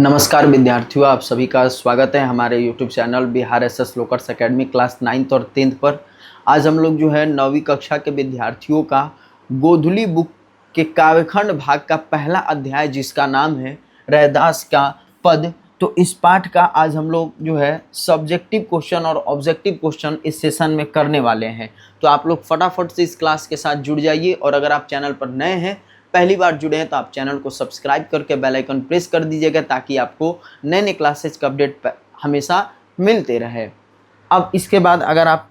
नमस्कार विद्यार्थियों, आप सभी का स्वागत है हमारे YouTube channel Bihar SS lockers academy class 9th और 10th पर। आज हम लोग जो है 9वीं कक्षा के विद्यार्थियों का गोधुली बुक के काव्यखंड भाग का पहला अध्याय जिसका नाम है रैदास का पद, तो इस पाठ का आज हम लोग जो है सब्जेक्टिव क्वेश्चन और ऑब्जेक्टिव क्वेश्चन इस सेशन में करने वाले हैं। तो आप लोग फटाफट से इस क्लास के साथ जुड़ जाइए और अगर आप चैनल पर नए हैं, पहली बार जुड़े हैं, तो आप चैनल को सब्सक्राइब करके बेल आइकन प्रेस कर दीजिएगा ताकि आपको नए नए क्लासेस का अपडेट हमेशा मिलते रहे। अब इसके बाद अगर आप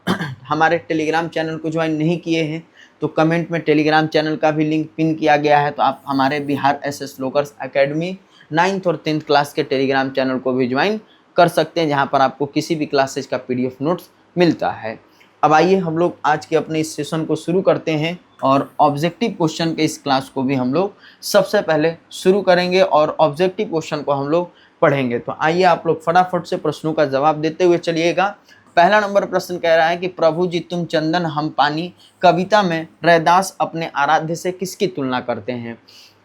हमारे टेलीग्राम चैनल को ज्वाइन नहीं किए हैं तो कमेंट में टेलीग्राम चैनल का भी लिंक पिन किया गया है, तो आप हमारे Bihar SS lockers academy 9th और 10th क्लास के टेलीग्राम चैनल को भी ज्वाइन कर सकते हैं, जहाँ पर आपको किसी भी क्लासेज का PDF नोट्स मिलता है। अब आइए हम लोग आज के अपने इस सेशन को शुरू करते हैं और ऑब्जेक्टिव क्वेश्चन के इस क्लास को भी हम लोग सबसे पहले शुरू करेंगे और ऑब्जेक्टिव क्वेश्चन को हम लोग पढ़ेंगे। तो आइए आप लोग फटाफट से प्रश्नों का जवाब देते हुए चलिएगा। पहला नंबर प्रश्न कह रहा है कि प्रभु जी तुम चंदन हम पानी कविता में रैदास अपने आराध्य से किसकी तुलना करते हैं।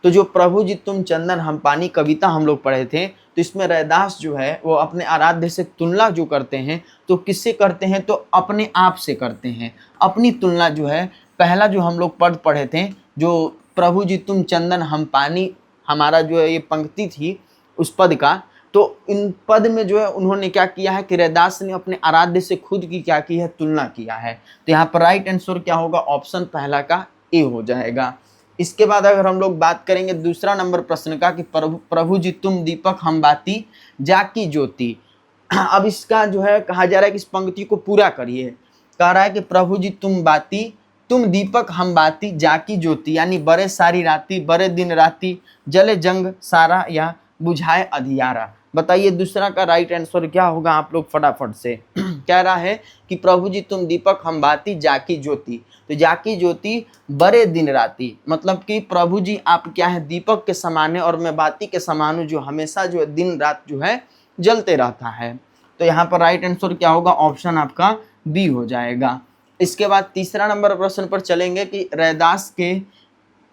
तो जो प्रभु जी तुम चंदन हम पानी कविता हम लोग पढ़े थे, तो इसमें रैदास जो है वो अपने आराध्य से तुलना जो करते हैं तो किससे करते हैं, तो अपने आप से करते हैं। अपनी तुलना जो है, पहला जो हम लोग पद पढ़े थे, जो प्रभु जी तुम चंदन हम पानी, हमारा जो है ये पंक्ति थी उस पद का, तो इन पद में जो है उन्होंने क्या किया है कि रैदास ने अपने आराध्य से खुद की क्या की है, तुलना किया है। तो यहाँ पर राइट आंसर क्या होगा, ऑप्शन पहला का ए हो जाएगा। इसके बाद अगर हम लोग बात करेंगे दूसरा नंबर प्रश्न का कि प्रभु जी तुम दीपक हम बाती जाकी ज्योति। अब इसका जो है कहा जा रहा है कि इस पंक्ति को पूरा करिए। कह रहा है कि प्रभु जी तुम बाती तुम दीपक हम बाती जाकी ज्योति, यानी बड़े सारी राती बड़े दिन राती जले जंग सारा या बुझाए अधियारा। बताइए दूसरा का राइट आंसर क्या होगा, आप लोग फटाफट से। कह रहा है कि प्रभु जी तुम दीपक हम बाती जाकी ज्योति, तो जाकी ज्योति बड़े दिन राती, मतलब कि प्रभु जी आप क्या है, दीपक के समान है और मैं बाती के समान हूँ जो हमेशा जो है दिन रात जो है जलते रहता है। तो यहाँ पर राइट आंसर क्या होगा, ऑप्शन आपका बी हो जाएगा। इसके बाद तीसरा नंबर प्रश्न पर चलेंगे कि रैदास के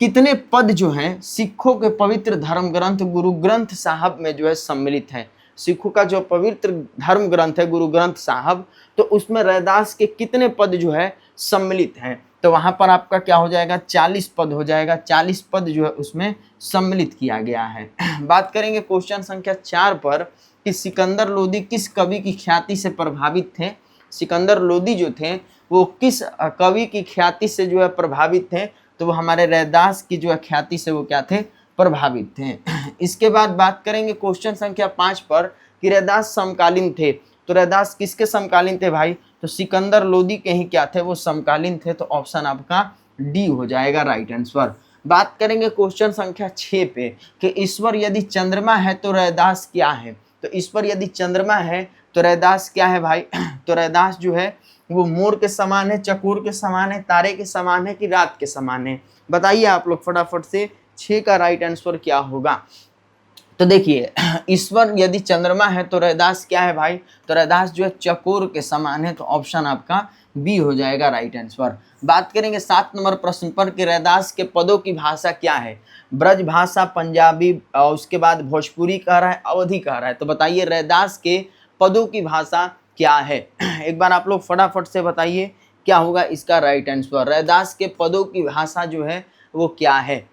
कितने पद जो हैं सिखों के पवित्र धर्म ग्रंथ गुरु ग्रंथ साहब में जो है सम्मिलित है। सिखों का जो पवित्र धर्म ग्रंथ है गुरु ग्रंथ साहब, तो उसमें रैदास के कितने पद जो है सम्मिलित हैं। तो वहां पर आपका क्या हो जाएगा, 40 पद हो जाएगा। 40 पद जो है उसमें सम्मिलित किया गया है। बात करेंगे क्वेश्चन संख्या 4 पर कि सिकंदर लोदी किस कवि की ख्याति से प्रभावित थे। सिकंदर लोदी जो थे वो किस कवि की ख्याति से जो है प्रभावित थे, तो वो हमारे रैदास की जो है ख्याति से वो क्या थे, प्रभावित थे। इसके बाद बात करेंगे क्वेश्चन संख्या 5 पर कि रैदास समकालीन थे। तो रैदास किसके समकालीन थे भाई, तो सिकंदर लोदी के ही क्या थे, वो समकालीन थे। तो ऑप्शन आपका डी हो जाएगा राइट आंसर। बात करेंगे क्वेश्चन संख्या 6 पे कि ईश्वर यदि चंद्रमा है तो रैदास क्या है। तो ईश्वर यदि चंद्रमा है तो रैदास क्या है भाई, तो रैदास जो है वो मोर के समान है, चकोर के समान है, तारे के समान है कि रात के समान है। बताइए आप लोग फटाफट से 6 का राइट आंसर क्या होगा। तो देखिए ईश्वर यदि चंद्रमा है तो रैदास क्या है भाई, तो रैदास जो है चकोर के समान है। तो ऑप्शन आपका बी हो जाएगा राइट आंसर। बात करेंगे 7 नंबर प्रश्न पर कि रैदास के पदों की भाषा क्या है। ब्रज भाषा, पंजाबी, उसके बाद भोजपुरी कह रहा है, अवधी कह रहा है। तो बताइए रैदास के पदों की भाषा क्या है। एक बार आप लोग फटाफट से बताइए क्या होगा इसका राइट आंसर। रैदास के पदों की भाषा जो है वो क्या है,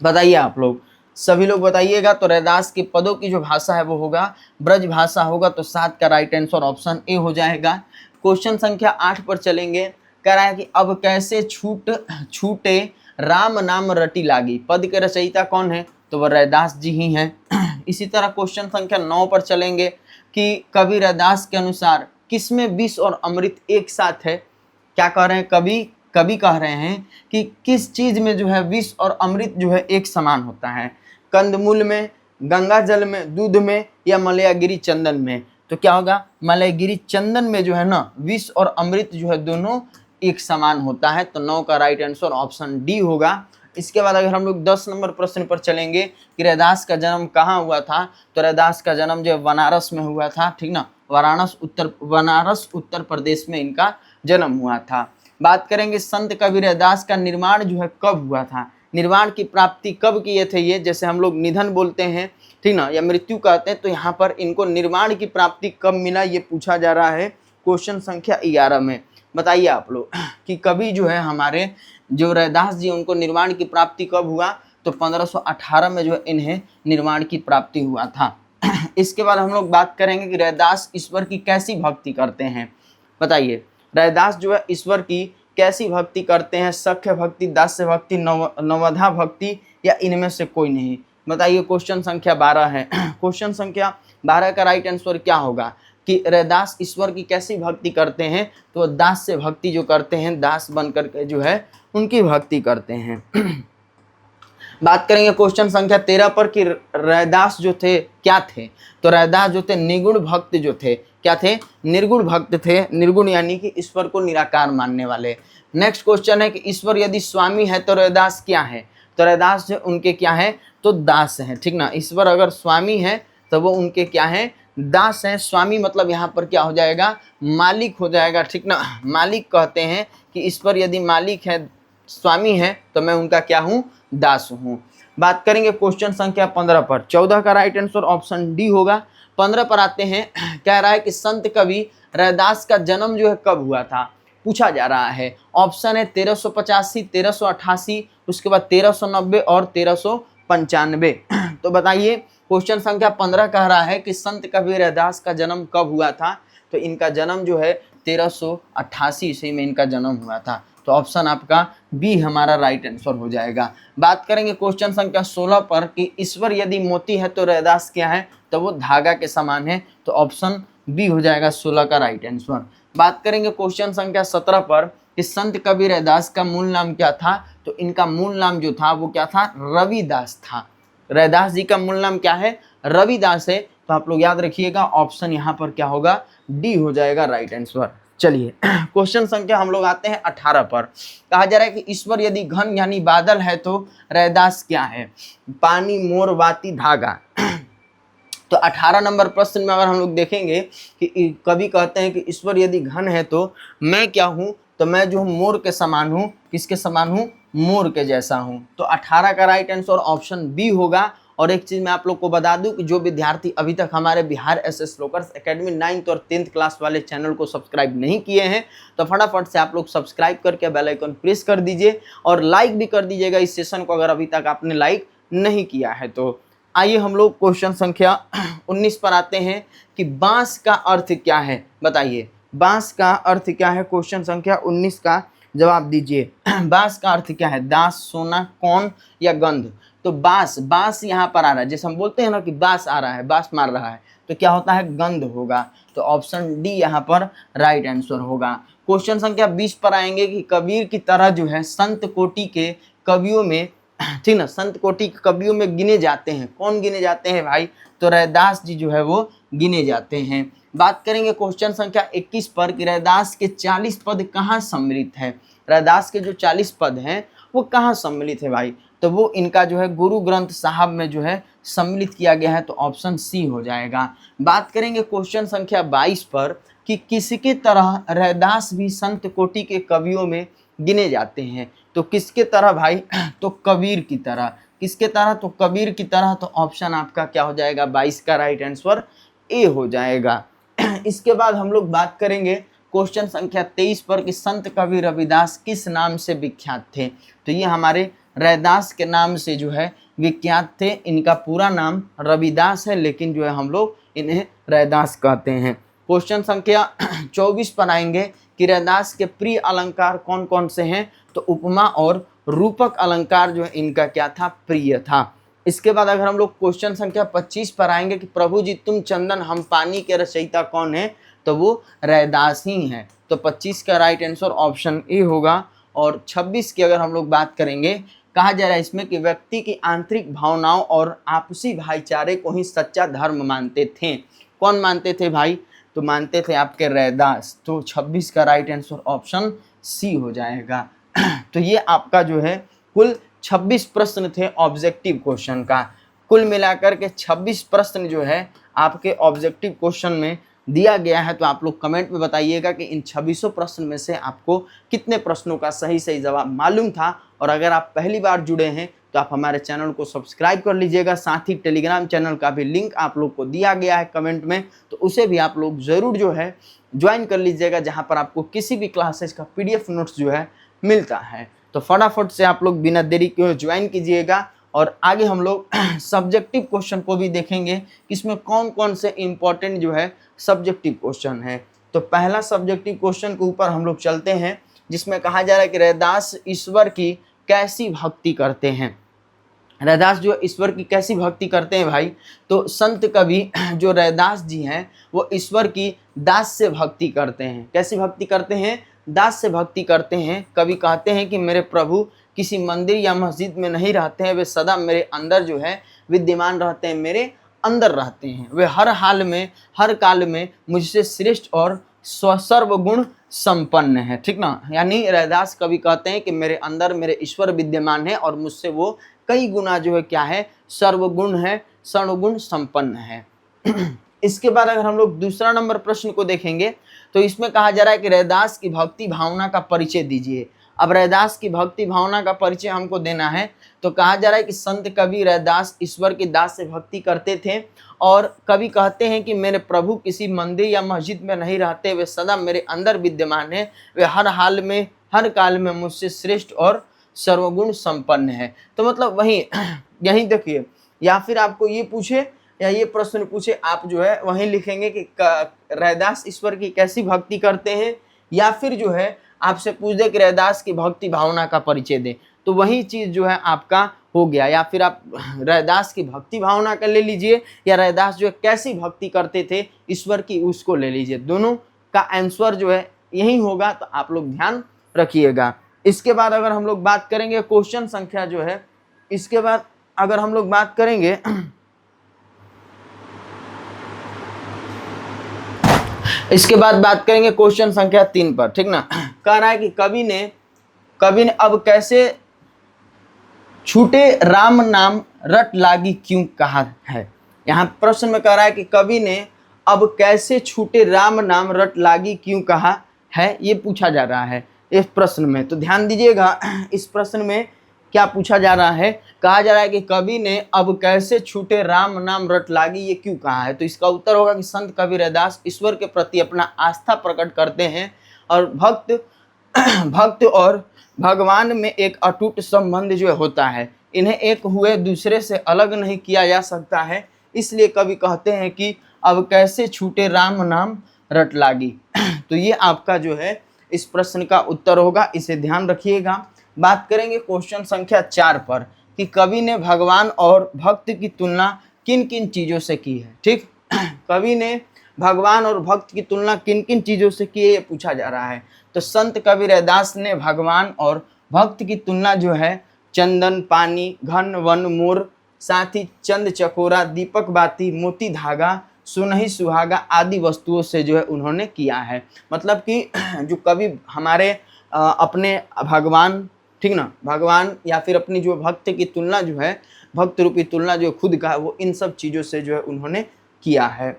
बताइए आप लोग, सभी लोग बताइएगा। तो रैदास के पदों की जो भाषा है वो होगा ब्रज भाषा होगा। तो 7 का राइट आंसर ऑप्शन ए हो जाएगा। क्वेश्चन संख्या 8 पर चलेंगे। कह रहा है कि अब कैसे छूटे राम नाम रटी लागी। पद के रचयिता कौन है, तो वह रैदास जी ही हैं। इसी तरह क्वेश्चन संख्या 9 पर चलेंगे कि कवि रैदास के अनुसार किसमें विष और अमृत एक साथ है। क्या कह रहे हैं, कवि कह रहे हैं कि किस चीज में जो है विष और अमृत जो है एक समान होता है। कंदमूल में, गंगा जल में, दूध में या मलयागिरी चंदन में। तो क्या होगा, मलयागिरी चंदन में जो है ना विष और अमृत जो है दोनों एक समान होता है। तो 9 का राइट आंसर ऑप्शन डी होगा। इसके बाद अगर हम लोग 10 नंबर प्रश्न पर चलेंगे कि रैदास का जन्म कहाँ हुआ था। तो रैदास का जन्म जो बनारस में हुआ था, ठीक ना, बनारस उत्तर प्रदेश में इनका जन्म हुआ था। बात करेंगे संत कबीर रैदास का निर्माण जो है कब हुआ था। निर्वाण की प्राप्ति कब किए थे ये, जैसे हम लोग निधन बोलते हैं, ठीक ना, या मृत्यु कहते हैं, तो यहाँ पर इनको निर्वाण की प्राप्ति कब मिला ये पूछा जा रहा है क्वेश्चन संख्या 11 में। बताइए आप लोग कि कभी जो है हमारे जो रैदास जी उनको निर्वाण की प्राप्ति कब हुआ, तो 1518 में जो है इन्हें निर्वाण की प्राप्ति हुआ था। इसके बाद हम लोग बात करेंगे कि रैदास ईश्वर की कैसी भक्ति करते हैं। बताइए रैदास जो है ईश्वर की कैसी भक्ति करते हैं, सख्य भक्ति, दास्य भक्ति, नवधा भक्ति, या इनमें से कोई नहीं। बताइए क्वेश्चन संख्या 12 है। क्वेश्चन संख्या 12 का राइट आंसर क्या होगा कि रैदास ईश्वर की कैसी भक्ति करते हैं, तो दास से भक्ति जो करते हैं, दास बन करके जो है उनकी भक्ति करते हैं। बात करेंगे क्वेश्चन संख्या 13 पर कि रैदास जो थे क्या थे, तो रैदास जो थे निगुण भक्त जो थे, क्या थे, निर्गुण भक्त थे। निर्गुण यानी कि ईश्वर को निराकार मानने वाले। नेक्स्ट क्वेश्चन है कि ईश्वर यदि स्वामी है तो रैदास क्या है, तो रैदास जो उनके क्या है, तो दास हैं, ठीक ना। ईश्वर अगर स्वामी है तो वो उनके क्या है, दास हैं। स्वामी मतलब यहाँ पर क्या हो जाएगा, मालिक हो जाएगा, ठीक ना। मालिक कहते हैं कि ईश्वर यदि मालिक है, स्वामी है, तो मैं उनका क्या हूँ, दास हूँ। बात करेंगे क्वेश्चन संख्या 15 पर। 14 का राइट आंसर ऑप्शन डी होगा। 15 पर आते हैं, कह रहा है कि संत कवि रैदास का जन्म जो है कब हुआ था, पूछा जा रहा है। ऑप्शन है 1385, 1388, उसके बाद 1390 और 1395। तो बताइए क्वेश्चन संख्या 15 कह रहा है कि संत कबीर रैदास का जन्म कब हुआ था, तो इनका जन्म जो है 1388 ईस्वी में इनका जन्म हुआ था। तो ऑप्शन आपका बी हमारा राइट आंसर हो जाएगा। बात करेंगे क्वेश्चन संख्या 16 पर कि ईश्वर यदि मोती है तो रैदास क्या है, तो वो धागा के समान है। तो ऑप्शन बी हो जाएगा 16 का राइट आंसर। बात करेंगे क्वेश्चन संख्या 17 पर कि संत कबीर रैदास का मूल नाम क्या था, तो इनका मूल नाम जो था वो क्या था, रविदास था। रैदास जी का मूल नाम क्या है, रविदास है। तो आप लोग याद रखिएगा ऑप्शन यहाँ पर क्या होगा, डी हो जाएगा राइट आंसर। चलिए क्वेश्चन संख्या हम लोग आते हैं 18 पर। कहा जा रहा है कि ईश्वर यदि घन यानी बादल है तो रैदास क्या है, पानी, मोर, वाती, धागा। तो 18 नंबर प्रश्न में अगर हम लोग देखेंगे कि कवि कहते हैं कि ईश्वर यदि घन है तो मैं क्या हूँ, तो मैं जो हूँ मोर के समान हूँ। किसके समान हूँ, मोर के जैसा हूँ। तो 18 का राइट आंसर ऑप्शन बी होगा। और एक चीज़ मैं आप लोग को बता दूं कि जो विद्यार्थी अभी तक हमारे Bihar SS lockers academy 9th और 10th क्लास वाले चैनल को सब्सक्राइब नहीं किए हैं, तो फटाफट से आप लोग सब्सक्राइब करके बेल आइकन प्रेस कर दीजिए और लाइक भी कर दीजिएगा इस सेशन को, अगर अभी तक आपने लाइक नहीं किया है तो। आइए हम लोग क्वेश्चन संख्या 19 पर आते हैं कि बांस का अर्थ क्या है। बताइए बांस का अर्थ क्या है, क्वेश्चन संख्या 19 का जवाब दीजिए। बांस का अर्थ क्या है, दास, सोना, कौन या गंध। तो बांस यहाँ पर आ रहा है, जैसे हम बोलते हैं ना कि बांस आ रहा है, बांस मार रहा है, तो क्या होता है, गंध होगा। तो ऑप्शन डी यहाँ पर राइट आंसर होगा। क्वेश्चन संख्या 20 पर आएंगे कि कबीर की तरह जो है संत कोटि के कवियों में, ठीक ना, संत कोटि के कवियों में गिने जाते हैं। कौन गिने जाते हैं भाई, तो रैदास जी जो है वो गिने जाते हैं। बात करेंगे क्वेश्चन संख्या 21 पर कि रैदास के 40 पद कहाँ सम्मिलित है। रैदास के जो 40 पद हैं वो कहाँ सम्मिलित है भाई, तो वो इनका जो है गुरु ग्रंथ साहब में जो है सम्मिलित किया गया है। तो ऑप्शन सी हो जाएगा। बात करेंगे क्वेश्चन संख्या 22 पर कि किसके तरह रैदास भी संत कोटि के कवियों में गिने जाते हैं। तो किसके तरह भाई, तो कबीर की तरह। किसके तरह, तो कबीर की तरह। तो ऑप्शन आपका क्या हो जाएगा, 22 का राइट आंसर ए हो जाएगा। इसके बाद हम लोग बात करेंगे क्वेश्चन संख्या 23 पर कि संत कवि रविदास किस नाम से विख्यात थे। तो ये हमारे रैदास के नाम से जो है विख्यात थे। इनका पूरा नाम रविदास है, लेकिन जो है हम लोग इन्हें रैदास कहते हैं। क्वेश्चन संख्या 24 पर आएंगे कि रैदास के प्रिय अलंकार कौन कौन से हैं। तो उपमा और रूपक अलंकार जो है इनका क्या था, प्रिय था। इसके बाद अगर हम लोग क्वेश्चन संख्या 25 पर आएंगे कि प्रभु जी तुम चंदन हम पानी के रचयिता कौन है, तो वो रैदास ही हैं। तो 25 का राइट आंसर ऑप्शन ए होगा। और 26 की अगर हम लोग बात करेंगे, कहा जा रहा है इसमें कि व्यक्ति की आंतरिक भावनाओं और आपसी भाईचारे को ही सच्चा धर्म मानते थे। कौन मानते थे भाई, तो मानते थे आपके रैदास। तो 26 का राइट आंसर ऑप्शन सी हो जाएगा। तो ये आपका जो है कुल 26 प्रश्न थे ऑब्जेक्टिव क्वेश्चन का। कुल मिलाकर के 26 प्रश्न जो है आपके ऑब्जेक्टिव क्वेश्चन में दिया गया है। तो आप लोग कमेंट में बताइएगा कि इन 26 प्रश्न में से आपको कितने प्रश्नों का सही जवाब मालूम था और अगर आप पहली बार जुड़े हैं तो आप हमारे चैनल को सब्सक्राइब कर लीजिएगा। साथ ही टेलीग्राम चैनल का भी लिंक आप लोग को दिया गया है कमेंट में, तो उसे भी आप लोग ज़रूर जो है ज्वाइन कर लीजिएगा, जहाँ पर आपको किसी भी क्लासेस का PDF नोट्स जो है मिलता है। तो फटाफट से आप लोग बिना देरी के ज्वाइन कीजिएगा। और आगे हम लोग सब्जेक्टिव क्वेश्चन को भी देखेंगे कि इसमें कौन कौन से इम्पोर्टेंट जो है सब्जेक्टिव क्वेश्चन है। तो पहला सब्जेक्टिव क्वेश्चन के ऊपर हम लोग चलते हैं, जिसमें कहा जा रहा है कि रैदास ईश्वर की कैसी भक्ति करते हैं। रैदास जो ईश्वर की कैसी भक्ति करते हैं भाई, तो संत कवि जो रैदास जी हैं वो ईश्वर की दास से भक्ति करते हैं। कैसी भक्ति करते हैं? दास से भक्ति करते हैं। कवि कहते हैं कि मेरे प्रभु किसी मंदिर या मस्जिद में नहीं रहते हैं, वे सदा मेरे अंदर जो है विद्यमान रहते हैं, मेरे अंदर रहते हैं। वे हर हाल में हर काल में मुझसे श्रेष्ठ और सर्वगुण संपन्न है। ठीक ना, यानी रैदास कवि कहते हैं कि मेरे अंदर मेरे ईश्वर विद्यमान है और मुझसे वो कई गुना जो है क्या है, सर्वगुण है, सर्वगुण संपन्न है। इसके बाद अगर हम लोग दूसरा नंबर प्रश्न को देखेंगे तो इसमें कहा जा रहा है कि रैदास की भक्ति भावना का परिचय दीजिए। अब रैदास की भक्ति भावना का परिचय हमको देना है, तो कहा जा रहा है कि संत कवि रैदास ईश्वर की दास से भक्ति करते थे और कवि कहते हैं कि मेरे प्रभु किसी मंदिर या मस्जिद में नहीं रहते, वे सदा मेरे अंदर विद्यमान है, वे हर हाल में हर काल में मुझसे श्रेष्ठ और सर्वगुण संपन्न है। तो मतलब वही यही देखिए, या फिर आपको ये पूछे या ये प्रश्न पूछे, आप जो है वहीं लिखेंगे कि रैदास ईश्वर की कैसी भक्ति करते हैं, या फिर जो है आपसे पूछ दे कि रैदास की भक्ति भावना का परिचय दे, तो वही चीज़ जो है आपका हो गया। या फिर आप रैदास की भक्ति भावना का ले लीजिए, या रैदास जो है कैसी भक्ति करते थे ईश्वर की, उसको ले लीजिए। दोनों का आंसर जो है यही होगा, तो आप लोग ध्यान रखिएगा। इसके बाद अगर हम लोग बात करेंगे क्वेश्चन संख्या जो है, इसके बाद अगर हम लोग बात करेंगे बात करेंगे क्वेश्चन संख्या 3 पर। ठीक ना, कह रहा है कि कवि ने अब कैसे छूटे राम नाम रट लागी क्यों कहा है। यहाँ प्रश्न में कह रहा है कि कवि ने अब कैसे छूटे राम नाम रट लागी क्यों कहा है, ये पूछा जा रहा है इस प्रश्न में। तो ध्यान दीजिएगा, इस प्रश्न में क्या पूछा जा रहा है। कहा जा रहा है कि कवि ने अब कैसे छूटे राम नाम रट लागी ये क्यों कहा है। तो इसका उत्तर होगा कि संत कवि रैदास ईश्वर के प्रति अपना आस्था प्रकट करते हैं और भक्त और भगवान में एक अटूट संबंध जो होता है, इन्हें एक हुए दूसरे से अलग नहीं किया जा सकता है। इसलिए कवि कहते हैं कि अब कैसे छूटे राम नाम रट लागी। तो ये आपका जो है इस प्रश्न का उत्तर होगा, इसे ध्यान रखिएगा। बात करेंगे क्वेश्चन संख्या 4 पर कि कवि ने भगवान और भक्त की तुलना किन किन चीज़ों से की है। ठीक, कवि ने भगवान और भक्त की तुलना किन किन चीज़ों से की है, ये पूछा जा रहा है। तो संत कवि रैदास ने भगवान और भक्त की तुलना जो है चंदन, पानी, घन वन, मोर, साथ ही चंद चकोरा, दीपक बाती, मोती धागा, सुनही सुहागा आदि वस्तुओं से जो है उन्होंने किया है। मतलब कि जो कवि हमारे अपने भगवान, ठीक ना, भगवान या फिर अपनी जो भक्त की तुलना जो है, भक्त रूपी तुलना जो खुद का है, वो इन सब चीज़ों से जो है उन्होंने किया है।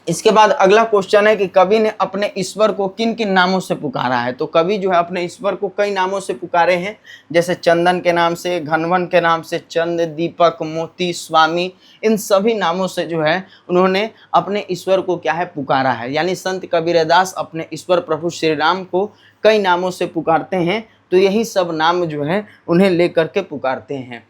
इसके बाद अगला क्वेश्चन है कि कवि ने अपने ईश्वर को किन किन नामों से पुकारा है। तो कवि जो है अपने ईश्वर को कई नामों से पुकारे हैं, जैसे चंदन के नाम से, घनवन के नाम से, चंद, दीपक, मोती, स्वामी, इन सभी नामों से जो है उन्होंने अपने ईश्वर को क्या है पुकारा है। यानी संत कबीर रैदास अपने ईश्वर प्रभु श्री राम को कई नामों से पुकारते हैं, तो यही सब नाम जो है उन्हें लेकर के पुकारते हैं।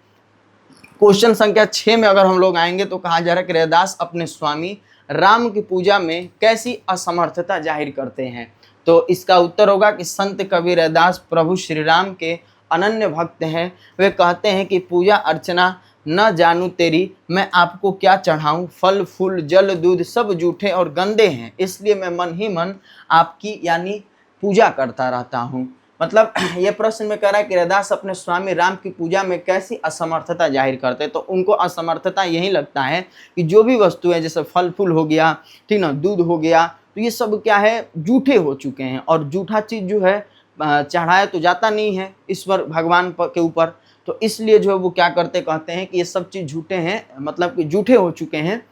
क्वेश्चन संख्या 6 में अगर हम लोग आएंगे तो कहा जा रहा है कि रैदास अपने स्वामी राम की पूजा में कैसी असमर्थता जाहिर करते हैं। तो इसका उत्तर होगा कि संत कबीर रैदास प्रभु श्री राम के अनन्य भक्त हैं। वे कहते हैं कि पूजा अर्चना न जानू तेरी, मैं आपको क्या चढ़ाऊं, फल फूल जल दूध सब जूठे और गंदे हैं, इसलिए मैं मन ही मन आपकी यानी पूजा करता रहता हूँ। मतलब ये प्रश्न में कह रहा है कि रैदास अपने स्वामी राम की पूजा में कैसी असमर्थता जाहिर करते हैं। तो उनको असमर्थता यही लगता है कि जो भी वस्तु है, जैसे फल फूल हो गया, ठीक ना, दूध हो गया, तो ये सब क्या है, जूठे हो चुके हैं। और जूठा चीज़ जो है चढ़ाया तो जाता नहीं है ईश्वर भगवान के ऊपर, तो इसलिए जो है वो क्या करते, कहते हैं कि ये सब चीज़ झूठे हैं, मतलब कि जूठे हो चुके हैं।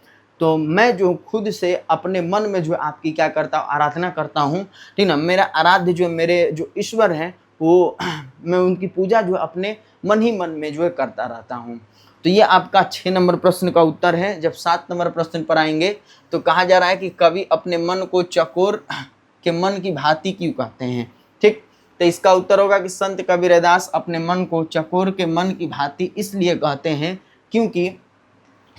तो मैं जो खुद से अपने मन में जो आपकी क्या करता हूँ, आराधना करता हूँ, ठीक ना, मेरा आराध्य जो मेरे जो ईश्वर हैं वो मैं उनकी पूजा जो है अपने मन ही मन में जो है करता रहता हूँ। तो ये आपका 6 नंबर प्रश्न का उत्तर है। जब 7 नंबर प्रश्न पर आएंगे तो कहा जा रहा है कि कवि अपने मन को चकोर के मन की भांति क्यों कहते हैं। ठीक, तो इसका उत्तर होगा कि संत कबीर रैदास अपने मन को चकोर के मन की भांति इसलिए कहते हैं क्योंकि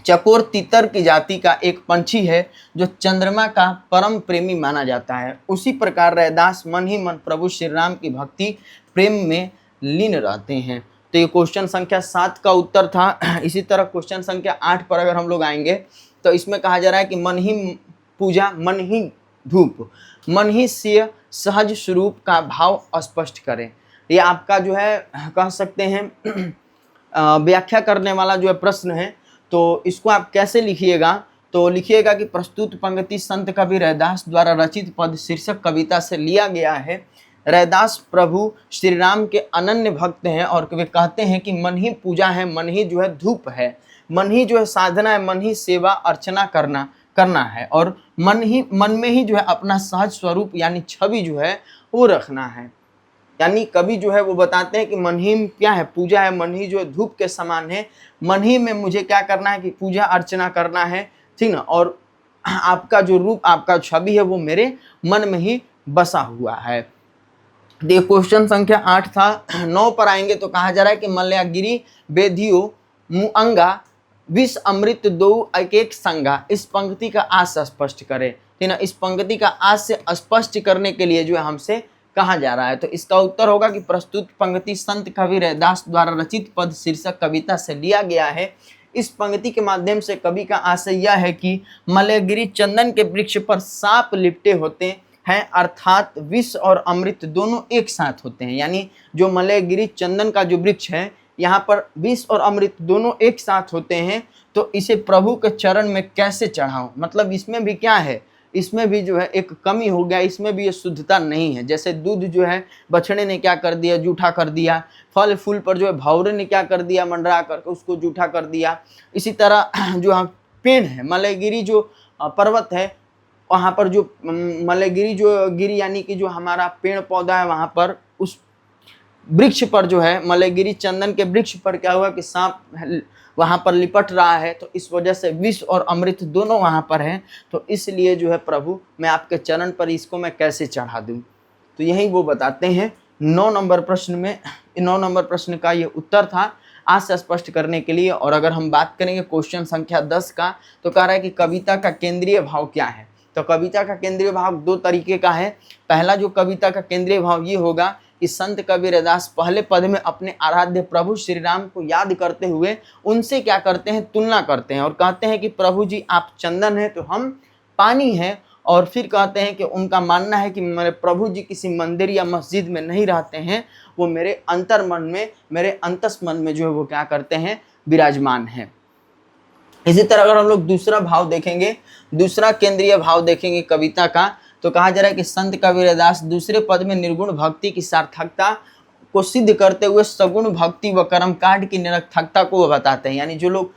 चकोर तितर की जाति का एक पंछी है जो चंद्रमा का परम प्रेमी माना जाता है। उसी प्रकार रैदास मन ही मन प्रभु श्री राम की भक्ति प्रेम में लीन रहते हैं। तो ये क्वेश्चन संख्या 7 का उत्तर था। इसी तरह क्वेश्चन संख्या 8 पर अगर हम लोग आएंगे तो इसमें कहा जा रहा है कि मन ही पूजा मन ही धूप मन ही से सहज स्वरूप का भाव स्पष्ट करें। ये आपका जो है कह सकते हैं व्याख्या करने वाला जो है प्रश्न है। तो इसको आप कैसे लिखिएगा, तो लिखिएगा कि प्रस्तुत पंक्ति संत कबीर रैदास द्वारा रचित पद शीर्षक कविता से लिया गया है। रैदास प्रभु श्री राम के अनन्य भक्त हैं और वे कहते हैं कि मन ही पूजा है, मन ही जो है धूप है, मन ही जो है साधना है, मन ही सेवा अर्चना करना है और मन में ही जो है अपना सहज स्वरूप यानी छवि जो है वो रखना है। यानी कवि जो है वो बताते हैं कि मन ही क्या है, पूजा है, मन ही जो है धूप के समान है, मन ही में मुझे क्या करना है कि पूजा अर्चना करना है, ठीक ना। और आपका जो रूप आपका छवि है वो मेरे मन में ही बसा हुआ है। ये क्वेश्चन संख्या 8 था। 9 पर आएंगे तो कहा जा रहा है कि मलयागिरी बेधियो मुअंगा विष अमृत दो एक एक संगा। इस पंक्ति का आस स्पष्ट करें, ठीक ना। इस पंक्ति का आस से स्पष्ट करने के लिए जो है हमसे कहा जा रहा है। तो इसका उत्तर होगा कि प्रस्तुत पंक्ति संत कवि रैदास द्वारा रचित पद शीर्षक कविता से लिया गया है। इस पंक्ति के माध्यम से कवि का आशय यह है कि मलयगिरी चंदन के वृक्ष पर सांप लिपटे होते हैं, अर्थात विष और अमृत दोनों एक साथ होते हैं। यानी जो मलयगिरी चंदन का जो वृक्ष है यहाँ पर विष और अमृत दोनों एक साथ होते हैं। तो इसे प्रभु के चरण में कैसे चढ़ाऊं, मतलब इसमें भी क्या है, इसमें भी जो है एक कमी हो गया, इसमें भी ये शुद्धता नहीं है। जैसे दूध जो है बछड़े ने क्या कर दिया, जूठा कर दिया, फल फूल पर जो है भौरे ने क्या कर दिया, मंडरा करके उसको जूठा कर दिया। इसी तरह जो पेड़ है मलयगिरी जो पर्वत है वहाँ पर जो मलयगिरी जो गिरी यानी कि जो हमारा पेड़ पौधा है वहाँ पर उस वृक्ष पर जो है मलयगिरी चंदन के वृक्ष पर क्या हुआ कि सांप वहाँ पर लिपट रहा है। तो इस वजह से विष और अमृत दोनों वहाँ पर हैं। तो इसलिए जो है प्रभु मैं आपके चरण पर इसको मैं कैसे चढ़ा दूँ। तो यही वो बताते हैं 9 नंबर प्रश्न में। 9 नंबर प्रश्न का ये उत्तर था आज से स्पष्ट करने के लिए। और अगर हम बात करेंगे क्वेश्चन संख्या 10 का तो कह रहा है कि कविता का केंद्रीय भाव क्या है। तो कविता का केंद्रीय भाव 2 तरीके का है। पहला जो कविता का केंद्रीय भाव ये होगा कि संत कबीर रैदास पहले पद में अपने आराध्य प्रभु श्री राम को याद करते हुए उनसे क्या करते हैं, तुलना करते हैं और कहते हैं कि प्रभु जी आप चंदन हैं तो हम पानी हैं। और फिर कहते हैं कि उनका मानना है कि मेरे प्रभु जी किसी मंदिर या मस्जिद में नहीं रहते हैं, वो मेरे अंतर मन में, मेरे अंतस मन में जो है वो क्या करते हैं, विराजमान है। इसी तरह अगर हम लोग दूसरा भाव देखेंगे, दूसरा केंद्रीय भाव देखेंगे कविता का, तो कहा जा रहा है कि संत कबीर रैदास दूसरे पद में निर्गुण भक्ति की सार्थकता को सिद्ध करते हुए सगुण भक्ति व कर्मकांड की निरर्थकता को बताते हैं। यानी जो लोग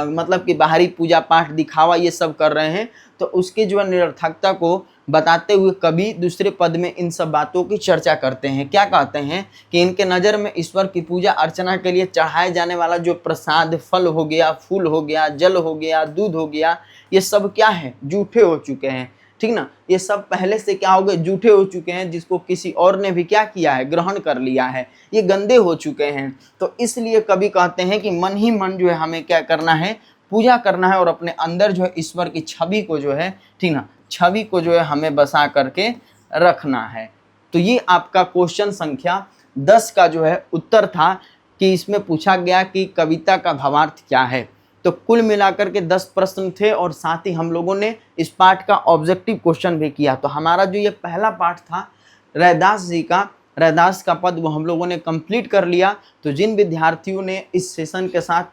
मतलब कि बाहरी पूजा पाठ दिखावा ये सब कर रहे हैं तो उसकी जो निरर्थकता को बताते हुए कवि दूसरे पद में इन सब बातों की चर्चा करते हैं। क्या कहते हैं कि इनके नज़र में ईश्वर की पूजा अर्चना के लिए चढ़ाए जाने वाला जो प्रसाद, फल हो गया, फूल हो गया, जल हो गया, दूध हो गया, ये सब क्या है, जूठे हो चुके हैं, ठीक ना। ये सब पहले से क्या हो गए, जूठे हो चुके हैं, जिसको किसी और ने भी क्या किया है, ग्रहण कर लिया है, ये गंदे हो चुके हैं। तो इसलिए कवि कहते हैं कि मन ही मन जो है हमें क्या करना है, पूजा करना है और अपने अंदर जो है ईश्वर की छवि को जो है, ठीक ना, छवि को जो है हमें बसा करके रखना है। तो ये आपका क्वेश्चन संख्या 10 का जो है उत्तर था कि इसमें पूछा गया कि कविता का भावार्थ क्या है। तो कुल मिलाकर के 10 प्रश्न थे और साथ ही हम लोगों ने इस पाठ का ऑब्जेक्टिव क्वेश्चन भी किया। तो हमारा जो ये पहला पाठ था रैदास जी का, रैदास का पद, वो हम लोगों ने कंप्लीट कर लिया। तो जिन विद्यार्थियों ने इस सेशन के साथ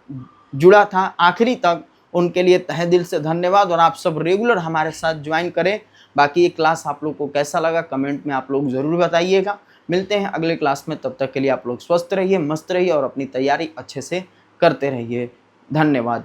जुड़ा था आखिरी तक, उनके लिए तहे दिल से धन्यवाद। और आप सब रेगुलर हमारे साथ ज्वाइन करें। बाकी ये क्लास आप लोग को कैसा लगा कमेंट में आप लोग ज़रूर बताइएगा। मिलते हैं अगले क्लास में, तब तक के लिए आप लोग स्वस्थ रहिए, मस्त रहिए और अपनी तैयारी अच्छे से करते रहिए। धन्यवाद।